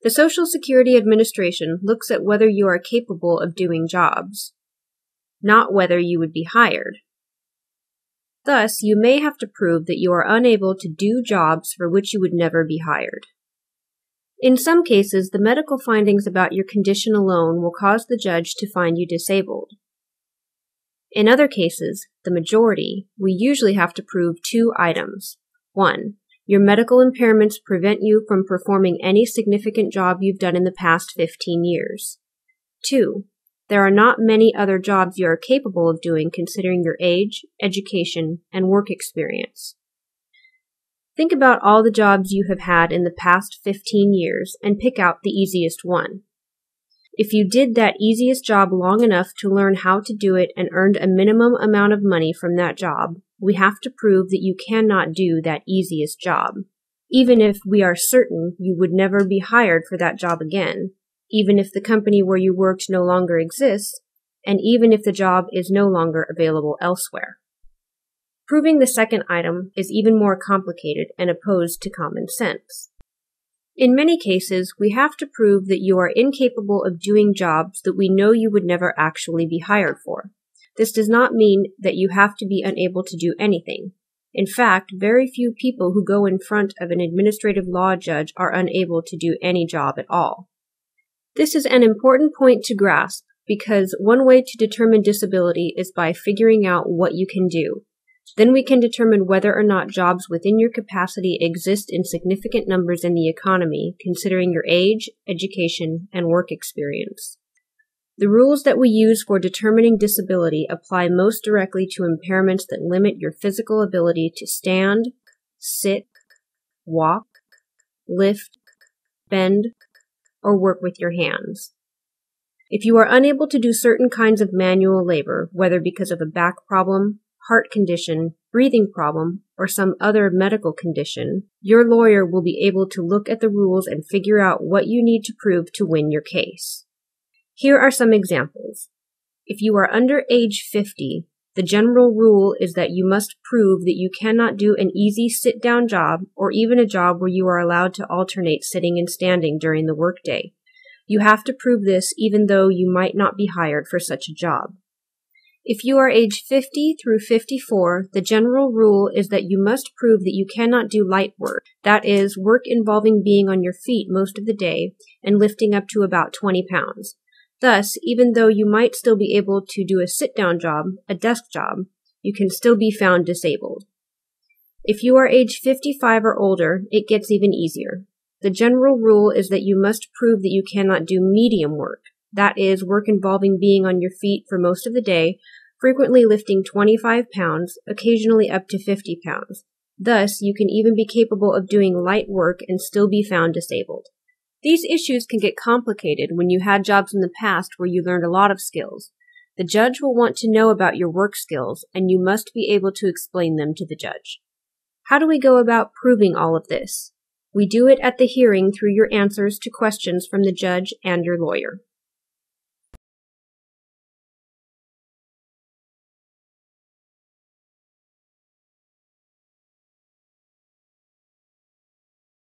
The Social Security Administration looks at whether you are capable of doing jobs, not whether you would be hired. Thus, you may have to prove that you are unable to do jobs for which you would never be hired. In some cases, the medical findings about your condition alone will cause the judge to find you disabled. In other cases, the majority, we usually have to prove two items. 1. Your medical impairments prevent you from performing any significant job you've done in the past 15 years. 2. There are not many other jobs you are capable of doing considering your age, education, and work experience. Think about all the jobs you have had in the past 15 years and pick out the easiest one. If you did that easiest job long enough to learn how to do it and earned a minimum amount of money from that job, we have to prove that you cannot do that easiest job, even if we are certain you would never be hired for that job again, even if the company where you worked no longer exists, and even if the job is no longer available elsewhere. Proving the second item is even more complicated and opposed to common sense. In many cases, we have to prove that you are incapable of doing jobs that we know you would never actually be hired for. This does not mean that you have to be unable to do anything. In fact, very few people who go in front of an administrative law judge are unable to do any job at all. This is an important point to grasp because one way to determine disability is by figuring out what you can do. Then we can determine whether or not jobs within your capacity exist in significant numbers in the economy, considering your age, education, and work experience. The rules that we use for determining disability apply most directly to impairments that limit your physical ability to stand, sit, walk, lift, bend, or work with your hands. If you are unable to do certain kinds of manual labor, whether because of a back problem, heart condition, breathing problem, or some other medical condition, your lawyer will be able to look at the rules and figure out what you need to prove to win your case. Here are some examples. If you are under age 50, the general rule is that you must prove that you cannot do an easy sit-down job or even a job where you are allowed to alternate sitting and standing during the workday. You have to prove this even though you might not be hired for such a job. If you are age 50 through 54, the general rule is that you must prove that you cannot do light work, that is, work involving being on your feet most of the day and lifting up to about 20 pounds. Thus, even though you might still be able to do a sit-down job, a desk job, you can still be found disabled. If you are age 55 or older, it gets even easier. The general rule is that you must prove that you cannot do medium work, that is, work involving being on your feet for most of the day, frequently lifting 25 pounds, occasionally up to 50 pounds. Thus, you can even be capable of doing light work and still be found disabled. These issues can get complicated when you had jobs in the past where you learned a lot of skills. The judge will want to know about your work skills, and you must be able to explain them to the judge. How do we go about proving all of this? We do it at the hearing through your answers to questions from the judge and your lawyer.